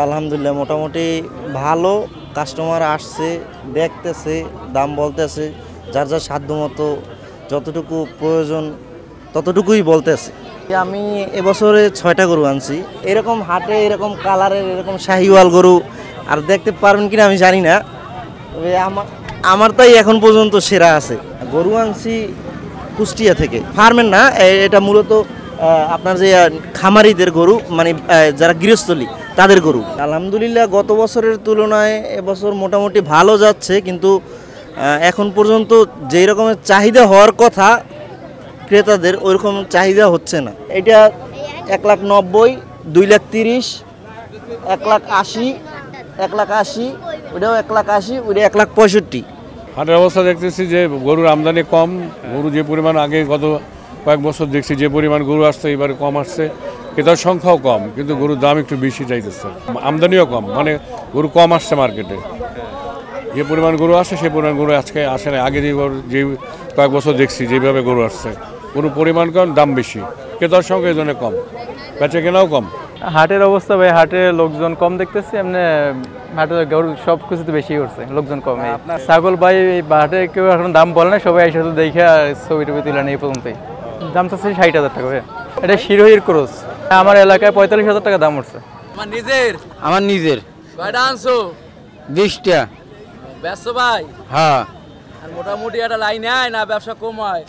আলহামদুলিল্লাহ মোটামুটি ভালো, কাস্টমার আসছে, দেখতেছে, দাম বলতেছে, যার যার সাধ্যমতো যতটুকু প্রয়োজন ততটুকুই বলতেছে। আমি এবছরে 6টা গরু আনছি। এরকম হাটে এরকম কালারের এরকম শাহিওয়াল গরু আর দেখতে পারবেন কিনা আমি জানি না, তবে আমার তাই এখন পর্যন্ত সেরা আছে। গরু আনছি কুষ্টিয়া থেকে, ফার্মের না, এটা মূলত আপনার যে খামারিদের গরু, মানে যারা গৃহস্থলী তাদের গরু। আলহামদুলিল্লাহ গত বছরের তুলনায় এবছর মোটামুটি ভালো যাচ্ছে, কিন্তু এখন পর্যন্ত যেই রকমের চাহিদা হওয়ার কথা ক্রেতাদের ওইরকম চাহিদা হচ্ছে না। এটা 1,90,000, 2,30,000, 1,80,000, 1,80,000, ওইটাও 1,80,000, ওইটা 1,65,000। হাটের অবস্থা দেখতেছি যে গরুর আমদানি কম, গরু যে পরিমাণ আগে গত কয়েক বছর দেখছি যে পরিমাণ গরু আসছে এবারে কম আসছে, ক্রেতার সংখ্যাও কম, কিন্তু গরুর দাম একটু বেশি চাইতেছে, আমদানিও কম, মানে গরু কম আসছে মার্কেটে। যে পরিমাণ গরু আসছে সেই পরিমাণ গরু আজকে আসে না। আগে যে কয়েক বছর দেখছি যেভাবে গরু আসছে, গরুর পরিমাণ কম, দাম বেশি, ক্রেতার সংখ্যা এই জন্য কম, বেচা কেনাও কম। হাটের অবস্থা ভাই, হাটে লোকজন কম দেখতেছি, এমনি হাটে গরু সব কিছুতে বেশি করছে, লোকজন কম। ছাগল ভাই হাটে কেউ এখন দাম বলে না, সবাই একসাথে দেখে ছবি টবি তুলে নেই পর্যন্তই। দাম চাচ্ছে 60,000 টাকা ভাই। এটা শিরোহির ক্রস, আমার এলাকায় 45,000 টাকা দাম উঠছে। আমার নিজের কয়টা আনছো? 20টা। ব্যবসা ভাই? হ্যাঁ। আর মোটামুটি একটা লাইন হয় না, ব্যবসা কম হয়?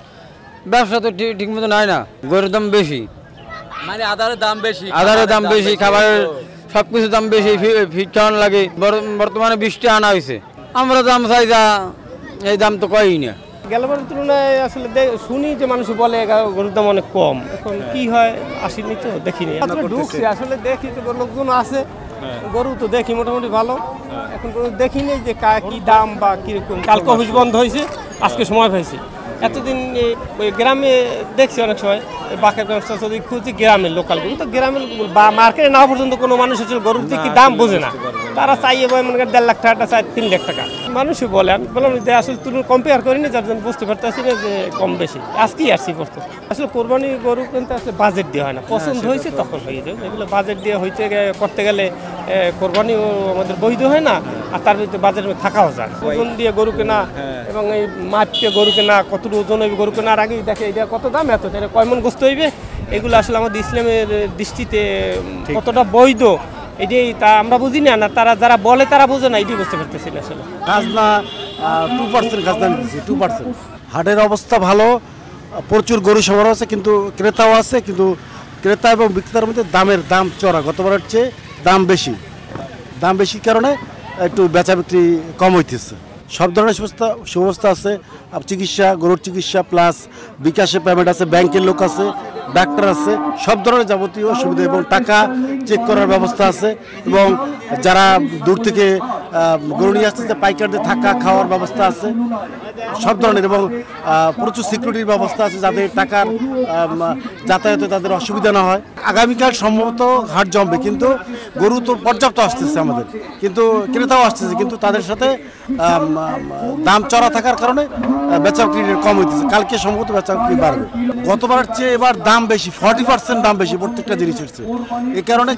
ব্যবসা তো ঠিক মতো নাই না, গরুর দাম বেশি, মানে আদারের দাম বেশি, আদারের দাম বেশি, খাবারের সবকিছুর দাম বেশি, ফিট খাওয়ান লাগে। বর্তমানে 20টা আনা হয়েছে, আমরা দাম চাই যা, এই দাম তো কয়ই না। গেলবারের তুলনায় আসলে শুনি যে মানুষ বলে গরুর দাম অনেক কম, এখন কি হয় আসিনি তো দেখিনি, ঢুকছি আসলে দেখি তো লোকজন আছে, গরু তো দেখি মোটামুটি ভালো, এখন দেখিনি যে কি দাম বা কিরকম। কালকে অফিস বন্ধ হয়েছে, আজকে সময় পাইছি। এতদিন ওই গ্রামে দেখছি অনেক সময় বাঁকের ব্যবস্থা যদি খুঁজছি গ্রামের লোকাল গরু, তো গ্রামের বা মার্কেটে না পর্যন্ত কোনো মানুষ হচ্ছে গরুর কি দাম বোঝে না, তারা চাইয়ে মনে করেন 1.5 লাখ টাকা, চাই 3 লাখ টাকা। মানুষই বলে, আমি বললাম যে আসলে তুলনা কম্পেয়ার করিনি, যার জন্য বুঝতে পারতেছি না যে কম বেশি। আজকেই আসছি করতে, আসলে কোরবানি গরু কিন্তু আসলে বাজেট দেওয়া হয় না, পছন্দ হয়েছে তখন হয়ে যায়। এগুলো বাজেট দিয়ে করতে গেলে কোরবানিও আমাদের বৈধ হয় না, আর তার ভিতরে বাজেটের থাকাও যায়। ওজন দিয়ে গরু কেনা এবং এই মাপকে গরু কেনা, কতটুকু ওজন হইবে গরু কেনার আগেই দেখে এটা কত দাম, এত কয় মন গোস্ত হইবে, এগুলো আসলে আমাদের ইসলামের দৃষ্টিতে কতটা বৈধ এটাই তা আমরা বুঝি না, না তারা যারা বলে তারা বোঝে না, এটাই বুঝতে পারতেছি না। আসলে খাজনা 2% খাজনা দিচ্ছি, 2%। হাটের অবস্থা ভালো, প্রচুর গরু সরবরাহ আছে, কিন্তু ক্রেতাও আছে, কিন্তু ক্রেতা এবং বিক্রেতার মধ্যে দাম চড়া, গতবারের চেয়ে দাম বেশির কারণে একটু বেচা বিক্রি কম হইতেছে। সব ধরনের সুব্যবস্থা আছে, চিকিৎসা, গরুর চিকিৎসা প্লাস বিকাশে পেমেন্ট আছে, ব্যাংকের লোক আছে, ডাক্তার আছে, সব ধরনের যাবতীয় সুবিধা এবং টাকা চেক করার ব্যবস্থা আছে, এবং যারা দূর থেকে গরু নিয়ে আসতেছে পাইকারদের থাকা খাওয়ার ব্যবস্থা আছে সব ধরনের, এবং প্রচুর সিকিউরিটির ব্যবস্থা আছে, যাদের টাকার যাতায়াতে তাদের অসুবিধা না হয়। আগামীকাল সম্ভবত হাট জমবে, কিন্তু গরু তো পর্যাপ্ত আসতেছে আমাদের, কিন্তু ক্রেতাও আসতেছে, কিন্তু তাদের সাথে দাম চড়া থাকার কারণে বেচা বিক্রি কম হইতেছে। কালকে সম্ভবত বেচা বিক্রি বাড়বে, গতবার চেয়ে এবার দাম বেশি, 40% দাম বেশি প্রত্যেকটা জিনিসের চেয়ে। এই কারণে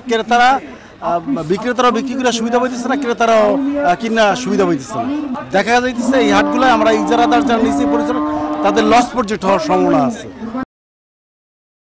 বিক্রেতারাও বিক্রি করে সুবিধা পাইতেছে না, ক্রেতারাও কিনা সুবিধা পাইতেছে না। দেখা যাইতেছে এই হাটগুলো আমরা ইজারাদার যারা নিচে পরিচালক তাদের লস প্রজেক্ট হওয়ার সম্ভাবনা আছে।